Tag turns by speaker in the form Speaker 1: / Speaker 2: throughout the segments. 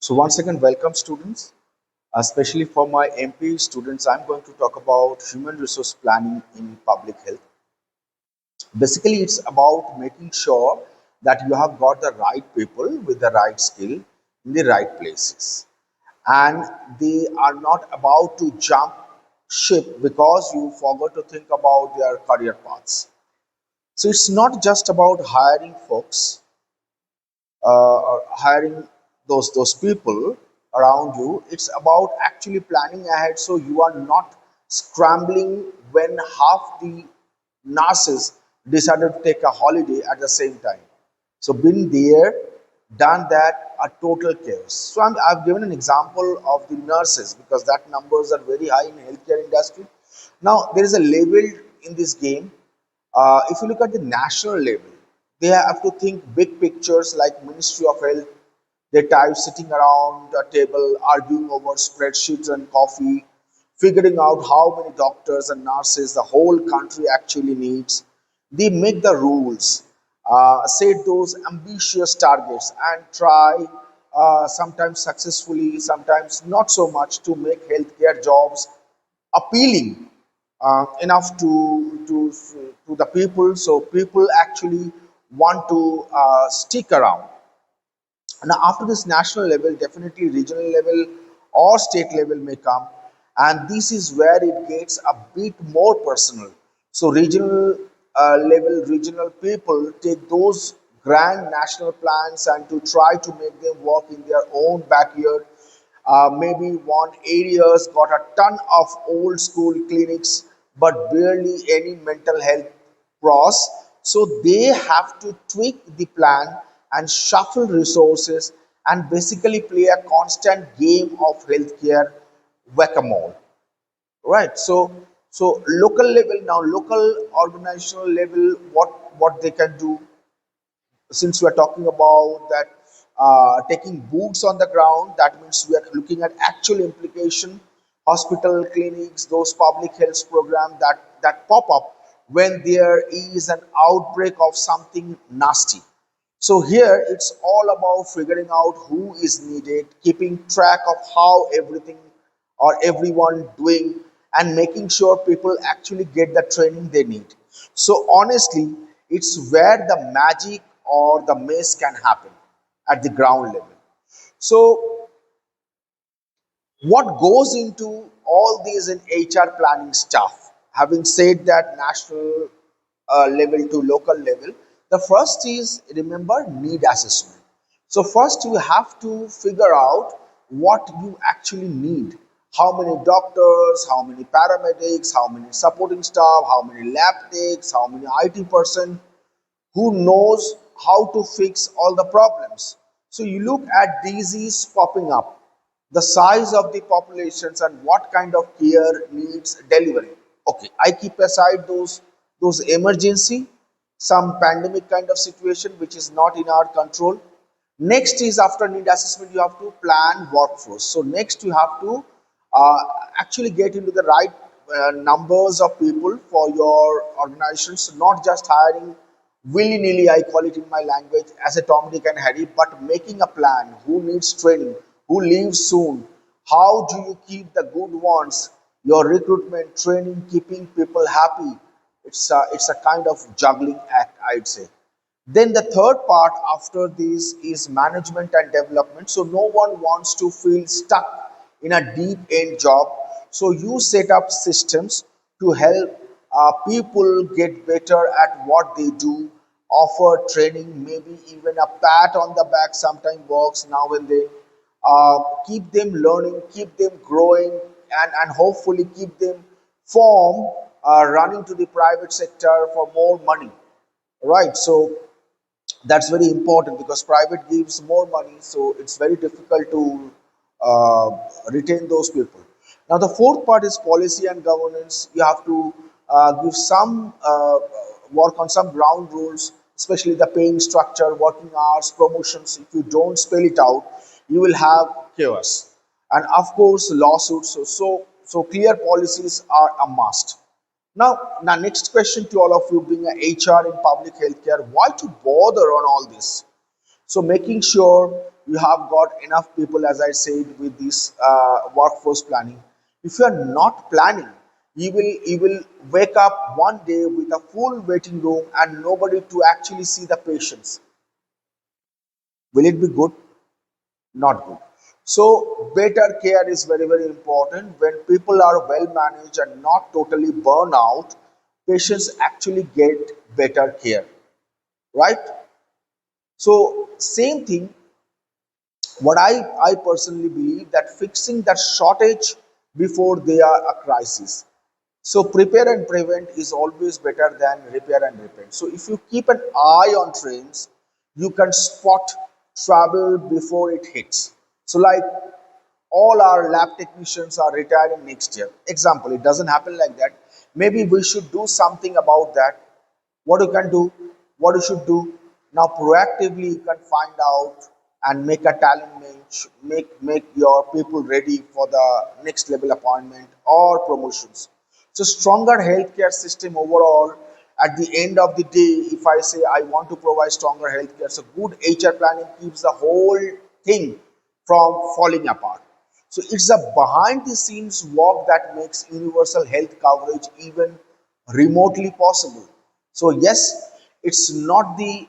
Speaker 1: So once again, welcome students, especially for my MP students. I'm going to talk about human resource planning in public health. Basically, it's about making sure that you have got the right people with the right skill in the right places, and they are not about to jump ship because you forgot to think about their career paths. So it's not just about hiring folks or hiring those people around you. It's about actually planning ahead so you are not scrambling when half the nurses decided to take a holiday at the same time. So been there, done that, a total chaos. So I've given an example of the nurses because that numbers are very high in healthcare industry. Now there is a level in this game. If you look at the national level, they have to think big pictures like Ministry of Health. They type sitting around a table, arguing over spreadsheets and coffee, figuring out how many doctors and nurses the whole country actually needs. They make the rules, set those ambitious targets, and try, sometimes successfully, sometimes not so much, to make healthcare jobs appealing enough to the people, so people actually want to stick around. Now, after this national level, definitely regional level or state level may come, and this is where it gets a bit more personal. So, regional level, regional people take those grand national plans and to try to make them work in their own backyard. Maybe one area's got a ton of old school clinics, but barely any mental health pros. So they have to tweak the plan and shuffle resources and basically play a constant game of healthcare whack-a-mole. Right. So local level, now local organizational level, what they can do, since we are talking about that, taking boots on the ground, that means we are looking at actual implication, hospital, clinics, those public health programs that pop up when there is an outbreak of something nasty. So here it's all about figuring out who is needed, keeping track of how everything or everyone doing, and making sure people actually get the training they need. So honestly, it's where the magic or the mess can happen at the ground level. So what goes into all these in HR planning stuff? Having said that, national level to local level, the first is, remember, need assessment. So first you have to figure out what you actually need. How many doctors, how many paramedics, how many supporting staff, how many lab techs, how many IT person who knows how to fix all the problems. So you look at disease popping up, the size of the populations, and what kind of care needs delivery. Okay, I keep aside those emergency, some pandemic kind of situation which is not in our control. Next is, after need assessment, you have to plan workforce. So next you have to uh, actually get into the right numbers of people for your organizations, not just hiring willy nilly, I call it in my language, as a Tom, Dick, and Harry, but making a plan who needs training, who leaves soon, how do you keep the good ones, your recruitment, training, keeping people happy. It's a kind of juggling act, I'd say. Then the third part after this is management and development. So no one wants to feel stuck in a deep end job. So you set up systems to help people get better at what they do, offer training, maybe even a pat on the back sometimes works now and then. Keep them learning, keep them growing, and hopefully keep them from running to the private sector for more money. Right. So that's very important because private gives more money, so it's very difficult to uh, retain those people. Now the fourth part is policy and governance. You have to give some work on some ground rules, especially the paying structure, working hours, promotions. If you don't spell it out, you will have chaos, and of course lawsuits. So clear policies are a must. Now, next question to all of you, being a HR in public healthcare, why to bother on all this? So, making sure you have got enough people, as I said, with this workforce planning. If you are not planning, you will wake up one day with a full waiting room and nobody to actually see the patients. Will it be good? Not good. So better care is very, very important. When people are well managed and not totally burn out, patients actually get better care, right? So same thing, what I personally believe that fixing that shortage before they are a crisis. So prepare and prevent is always better than repair and repent. So if you keep an eye on trends, you can spot trouble before it hits. So like all our lab technicians are retiring next year. Example, it doesn't happen like that. Maybe we should do something about that. What you can do, what you should do. Now proactively you can find out and make a talent bench, make your people ready for the next level appointment or promotions. So stronger healthcare system overall. At the end of the day, if I say I want to provide stronger healthcare, so good HR planning keeps the whole thing from falling apart. So it's a behind the scenes work that makes universal health coverage even remotely possible. So yes, it's not the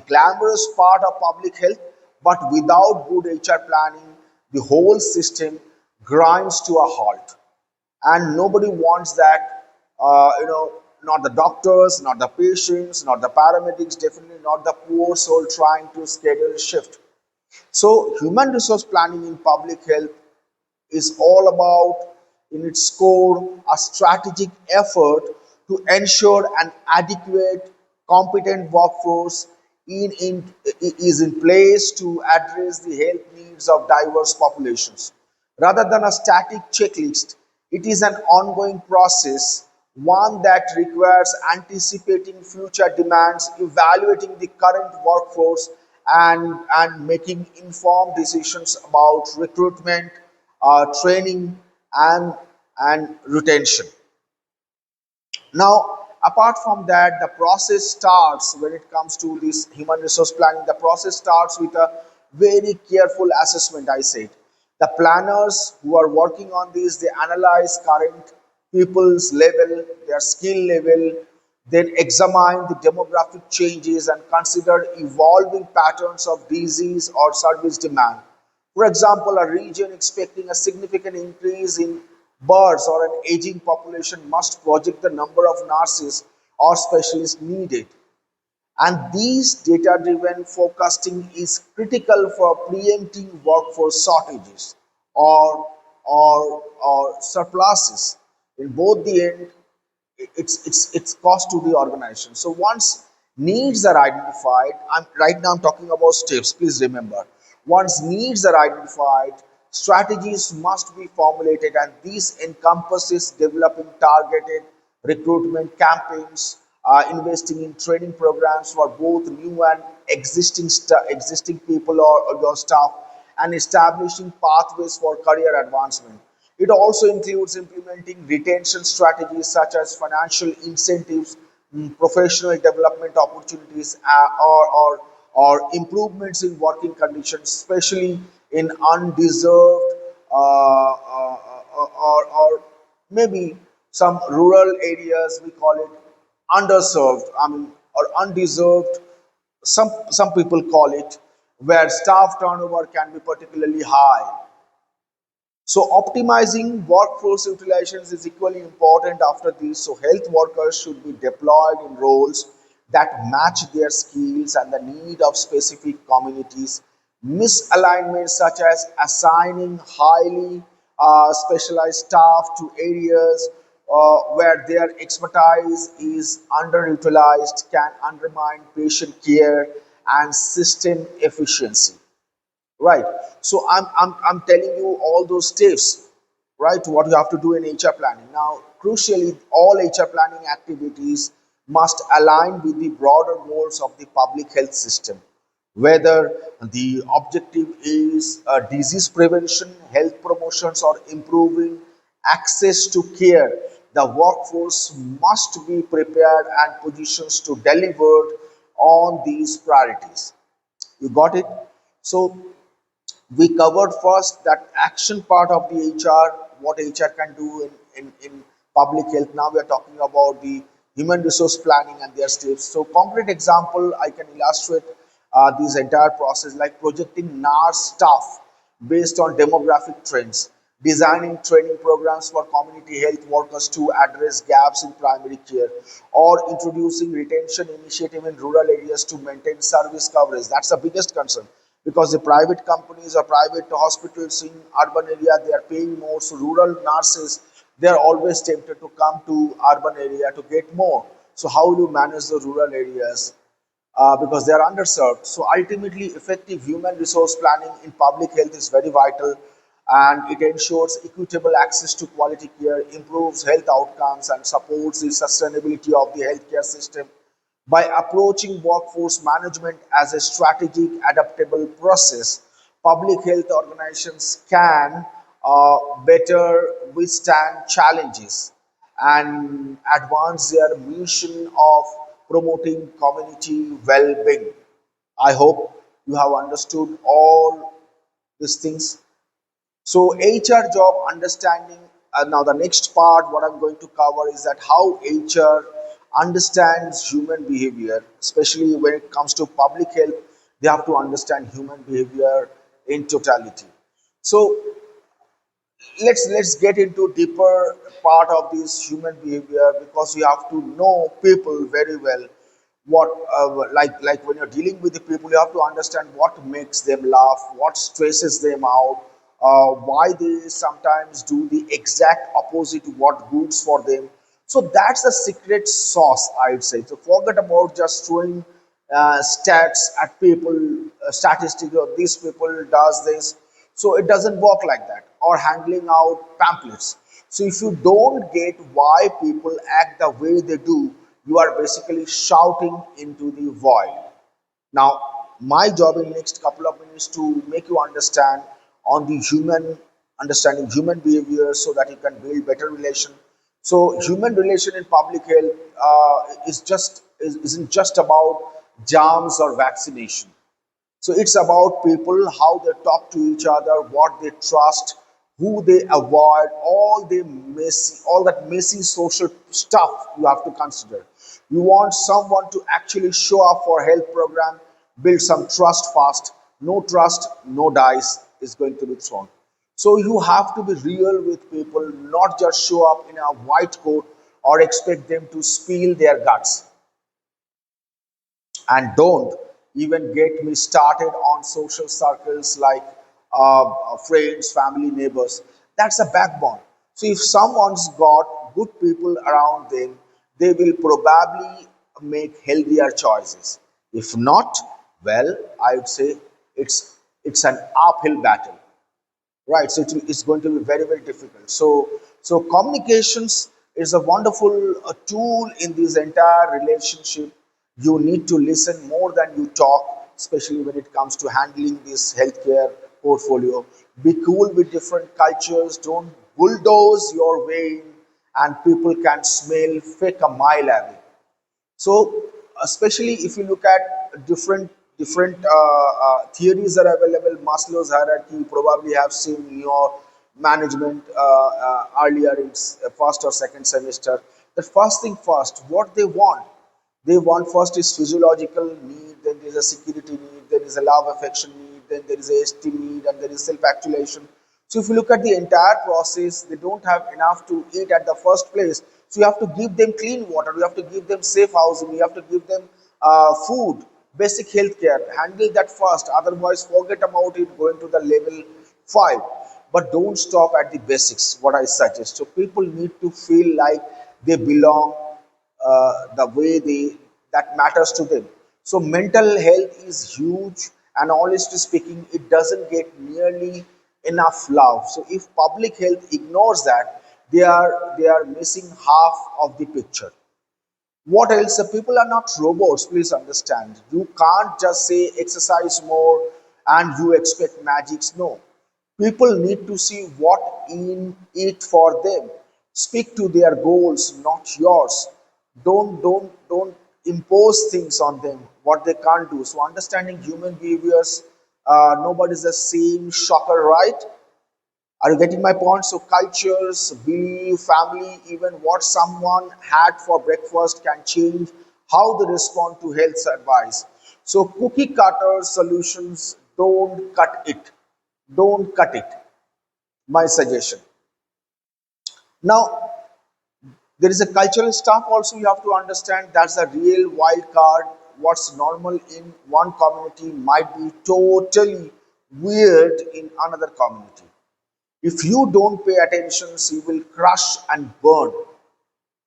Speaker 1: glamorous part of public health, but without good HR planning, the whole system grinds to a halt, and nobody wants that. Not the doctors, not the patients, not the paramedics, definitely not the poor soul trying to schedule a shift. So, human resource planning in public health is all about, in its core, a strategic effort to ensure an adequate, competent workforce is in place to address the health needs of diverse populations. Rather than a static checklist, it is an ongoing process, one that requires anticipating future demands, evaluating the current workforce, and making informed decisions about recruitment, training, and retention. Now, apart from that, the process starts when it comes to this human resource planning. The process starts with a very careful assessment. I said the planners who are working on this, they analyze current people's level, their skill level, then examine the demographic changes and consider evolving patterns of disease or service demand. For example, a region expecting a significant increase in births or an aging population must project the number of nurses or specialists needed. And these data driven forecasting is critical for preempting workforce shortages or surpluses. In both the end, it's cost to the organization. So once needs are identified, I'm talking about steps, please remember. Once needs are identified, strategies must be formulated, and this encompasses developing targeted recruitment campaigns, investing in training programs for both new and existing people or your staff, and establishing pathways for career advancement. It also includes implementing retention strategies such as financial incentives, professional development opportunities, or improvements in working conditions, especially in undeserved or maybe some rural areas. We call it underserved. I mean, or undeserved. Some people call it, where staff turnover can be particularly high. So optimizing workforce utilizations is equally important after this. So health workers should be deployed in roles that match their skills and the need of specific communities. Misalignment such as assigning highly specialized staff to areas where their expertise is underutilized can undermine patient care and system efficiency. Right. So I'm telling you all those steps, right? What you have to do in HR planning. Now, crucially, all HR planning activities must align with the broader goals of the public health system. Whether the objective is disease prevention, health promotions, or improving access to care, the workforce must be prepared and positions to deliver on these priorities. You got it? So we covered first that action part of the HR, what HR can do in public health. Now we are talking about the human resource planning and their steps. So, concrete example, I can illustrate this entire process like projecting NARS staff based on demographic trends, designing training programs for community health workers to address gaps in primary care, or introducing retention initiative in rural areas to maintain service coverage. That's the biggest concern because the private companies or private hospitals in urban area they are paying more. So rural nurses they are always tempted to come to urban area to get more. So how do you manage the rural areas? Because they are underserved. So ultimately, effective human resource planning in public health is very vital, and it ensures equitable access to quality care, improves health outcomes, and supports the sustainability of the healthcare system. By approaching workforce management as a strategic, adaptable process, public health organizations can better withstand challenges and advance their mission of promoting community well-being. I hope you have understood all these things. So HR job understanding. Now the next part, what I'm going to cover is that how HR understands human behavior, especially when it comes to public health. They have to understand human behavior in totality. So let's get into deeper part of this human behavior because you have to know people very well. What like when you're dealing with the people, you have to understand what makes them laugh, what stresses them out, why they sometimes do the exact opposite to what goods for them. So that's the secret sauce, I would say. So forget about just throwing stats at people, statistics of these people does this. So it doesn't work like that. Or handling out pamphlets. So if you don't get why people act the way they do, you are basically shouting into the void. Now, my job in next couple of minutes to make you understand on the human understanding human behavior so that you can build better relation. So, human relation in public health isn't just about germs or vaccination. So it's about people, how they talk to each other, what they trust, who they avoid, all that messy social stuff you have to consider. You want someone to actually show up for health program, build some trust fast. No trust, no dice is going to be thrown. So you have to be real with people, not just show up in a white coat or expect them to spill their guts. And don't even get me started on social circles like friends, family, neighbors. That's a backbone. So if someone's got good people around them, they will probably make healthier choices. If not, well, I would say it's an uphill battle, right? So it's going to be very very difficult. So communications is a wonderful tool in this entire relationship. You need to listen more than you talk, especially when it comes to handling this healthcare portfolio. Be cool with different cultures, don't bulldoze your way in, and people can smell fake a mile away. So, especially if you look at different theories that are available, Maslow's hierarchy, you probably have seen in your management earlier in first or second semester. The first thing first, what they want first is physiological need, then there is a security need, then there is a love affection need, then there is a esteem need, and there is self-actualization. So if you look at the entire process, they don't have enough to eat at the first place. So you have to give them clean water, you have to give them safe housing, you have to give them food, basic health care. Handle that first. Otherwise, forget about it going to the level 5. But don't stop at the basics, what I suggest. So people need to feel like they belong the way they that matters to them. So mental health is huge, and honestly speaking, it doesn't get nearly enough love. So if public health ignores that, they are missing half of the picture. What else? The people are not robots. Please understand. You can't just say exercise more and you expect magics. No, people need to see what in it for them. Speak to their goals, not yours. Don't impose things on them what they can't do. So understanding human behaviors, nobody's the same shocker, right? Are you getting my point? So cultures, belief, family, even what someone had for breakfast can change how they respond to health advice. So cookie cutter solutions, don't cut it. Don't cut it. My suggestion. Now, there is a cultural stuff also you have to understand. That's a real wild card. What's normal in one community might be totally weird in another community. If you don't pay attention, you will crush and burn.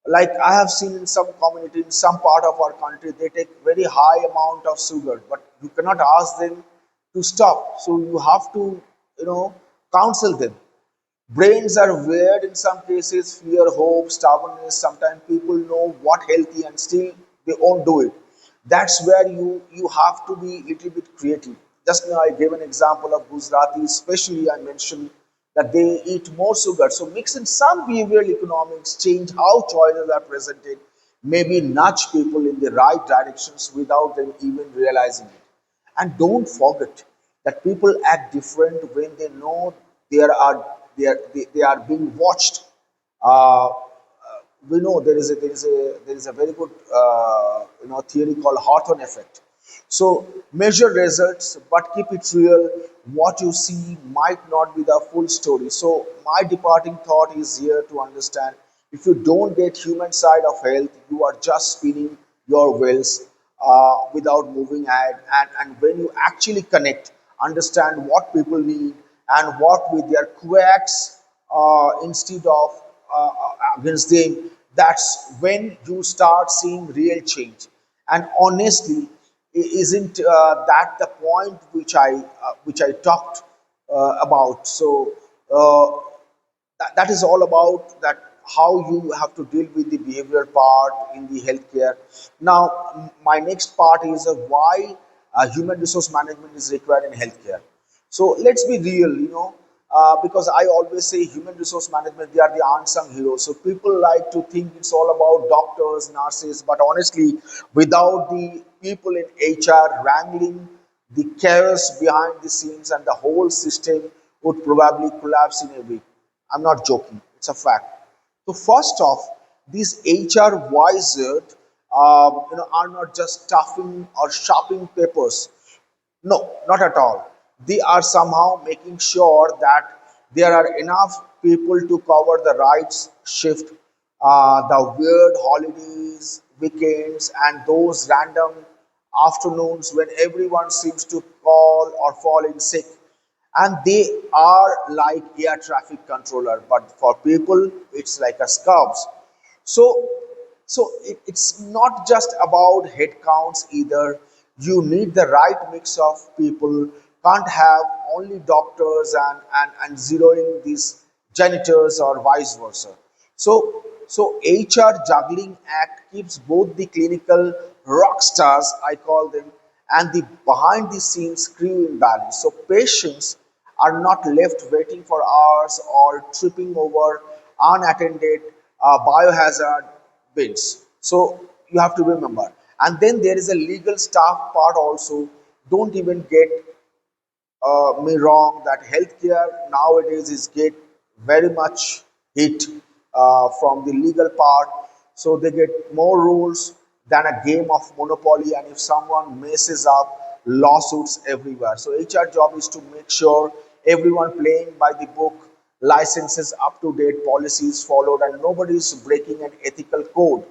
Speaker 1: Like I have seen in some community, in some part of our country, they take very high amount of sugar, but you cannot ask them to stop. So you have to, you know, counsel them. Brains are weird in some cases, fear, hope, stubbornness. Sometimes people know what healthy and still they won't do it. That's where you have to be a little bit creative. Just now I gave an example of Gujarati, especially I mentioned that they eat more sugar. So mix in some behavioral economics, change how choices are presented, maybe nudge people in the right directions without them even realizing it. And don't forget that people act different when they know they are being watched. Uh, we know there is a very good theory called Hawthorne effect. So measure results, but keep it real. What you see might not be the full story. So my departing thought is here to understand: if you don't get human side of health, you are just spinning your wheels without moving ahead. And when you actually connect, understand what people need and what with their quacks instead of against them, that's when you start seeing real change. And honestly, isn't that the point which I talked about? So that is all about that, how you have to deal with the behavioral part in the healthcare. Now, my next part is why human resource management is required in healthcare. So let's be real, because I always say human resource management, they are the unsung heroes. So people like to think it's all about doctors, nurses, but honestly, without the people in HR wrangling the chaos behind the scenes, and the whole system would probably collapse in a week. I'm not joking. It's a fact. So first off, these HR wizard, are not just stuffing or shopping papers. No, not at all. They are somehow making sure that there are enough people to cover the right shift, the weird holidays, weekends, and those random afternoons when everyone seems to call or fall in sick. And they are like air traffic controller, but for people, it's like a scabs. So, it's not just about head counts either. You need the right mix of people. Can't have only doctors and zeroing these janitors or vice versa. So HR juggling act keeps both the clinical rock stars, I call them, and the behind the scenes crew in balance. So patients are not left waiting for hours or tripping over unattended biohazard bins. So you have to remember. And then there is a legal staff part also. Don't even get me wrong that healthcare nowadays is get very much hit from the legal part. So they get more rules than a game of monopoly, and if someone messes up, lawsuits everywhere. So HR job is to make sure everyone playing by the book, licenses up to date, policies followed, and nobody is breaking an ethical code.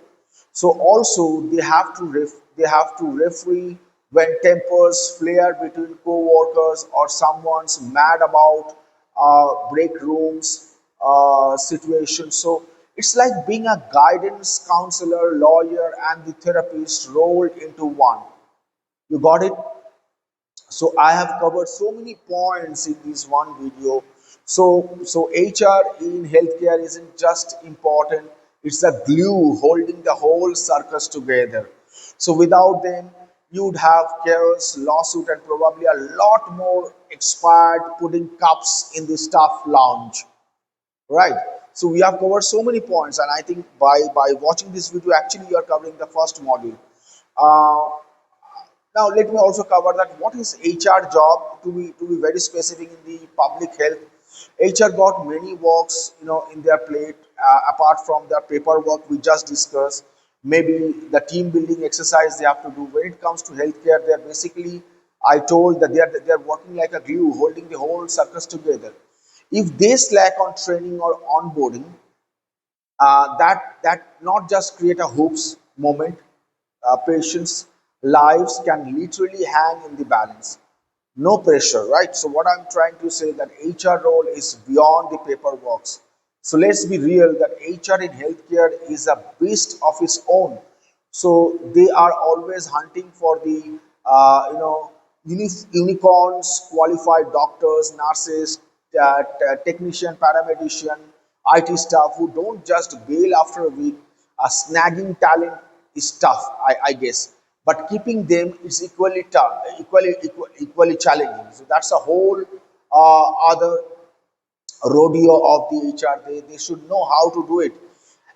Speaker 1: So also they have to referee when tempers flare between co-workers or someone's mad about break rooms situation. So it's like being a guidance counselor, lawyer, and the therapist rolled into one. You got it? So I have covered so many points in this one video. So HR in healthcare isn't just important, it's the glue holding the whole circus together. So without them, you'd have chaos, lawsuit, and probably a lot more expired pudding cups in the staff lounge, right? So we have covered so many points, and I think by watching this video, actually you are covering the first module. Uh, Now, let me also cover that what is HR job to be very specific in the public health. HR got many works in their plate apart from the paperwork we just discussed. Maybe the team building exercise they have to do. When it comes to healthcare, they are basically I told that they are working like a glue, holding the whole circus together. If they slack on training or onboarding, that not just create a hoops moment. Patients' lives can literally hang in the balance. No pressure, right? So what I'm trying to say that HR role is beyond the paperwork. So let's be real that HR in healthcare is a beast of its own. So they are always hunting for the unicorns, qualified doctors, nurses, technician, paramedician, IT staff who don't just bail after a week. Snagging talent is tough, I guess, but keeping them is equally tough, equally challenging. So that's a whole other rodeo of the HR. They should know how to do it.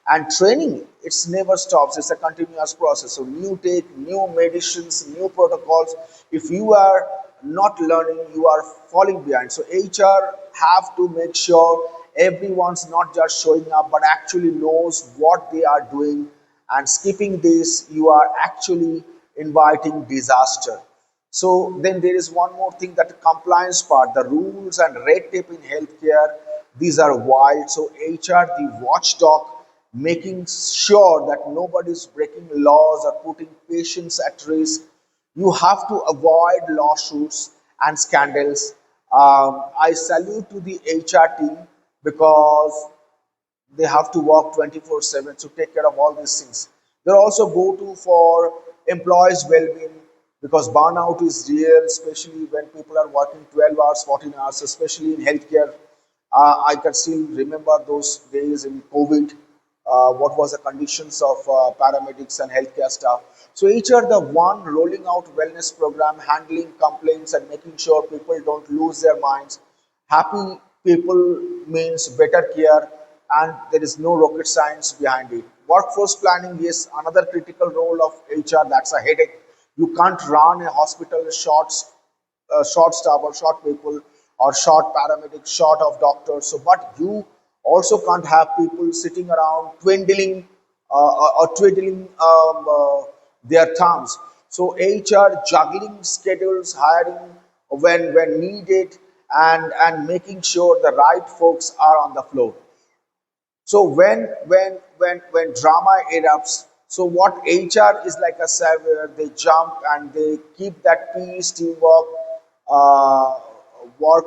Speaker 1: And training, it's never stops. It's a continuous process. So new take, new medicines, new protocols. If you are not learning, you are falling behind. So HR have to make sure everyone's not just showing up, but actually knows what they are doing. And skipping this, you are actually inviting disaster. So then there is one more thing, that the compliance part, the rules and red tape in healthcare, these are wild. So HR, the watchdog, making sure that nobody is breaking laws or putting patients at risk. You have to avoid lawsuits and scandals. I salute to the HR team because they have to work 24/7 to take care of all these things. They're also go to for employees' well-being because burnout is real, especially when people are working 12 hours, 14 hours, especially in healthcare. I can still remember those days in COVID. What was the conditions of paramedics and healthcare staff? So each are the one rolling out wellness program, handling complaints, and making sure people don't lose their minds. Happy people means better care, and there is no rocket science behind it. Workforce planning is another critical role of HR. That's a headache. You can't run a hospital short staff or short people or short paramedics, short of doctors. So, but you also can't have people sitting around twiddling their thumbs. So HR juggling schedules, hiring when needed, and making sure the right folks are on the floor. So when drama erupts, so what HR is like a savior, they jump and they keep that peace, teamwork, uh, work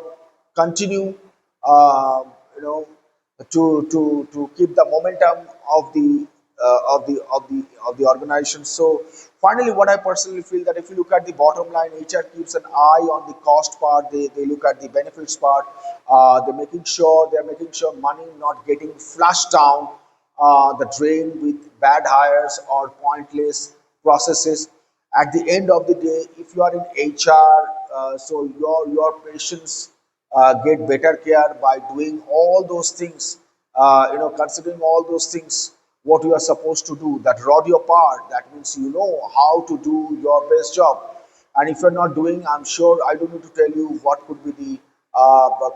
Speaker 1: continue, uh, you know, to keep the momentum of the organization. So finally, what I personally feel that if you look at the bottom line, HR keeps an eye on the cost part. They look at the benefits part. They're making sure money not getting flushed down the drain with bad hires or pointless processes. At the end of the day, if you are in HR, so your patients get better care by doing all those things. Considering all those things, what you are supposed to do, that rod your part. That means you know how to do your best job. And if you're not doing, I'm sure I don't need to tell you what could be the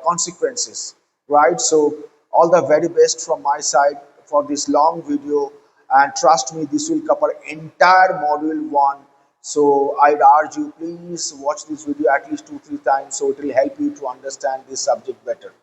Speaker 1: consequences, right? So all the very best from my side for this long video, and trust me, this will cover entire module one. So I'd urge you, please watch this video at least 2 3 times so it will help you to understand this subject better.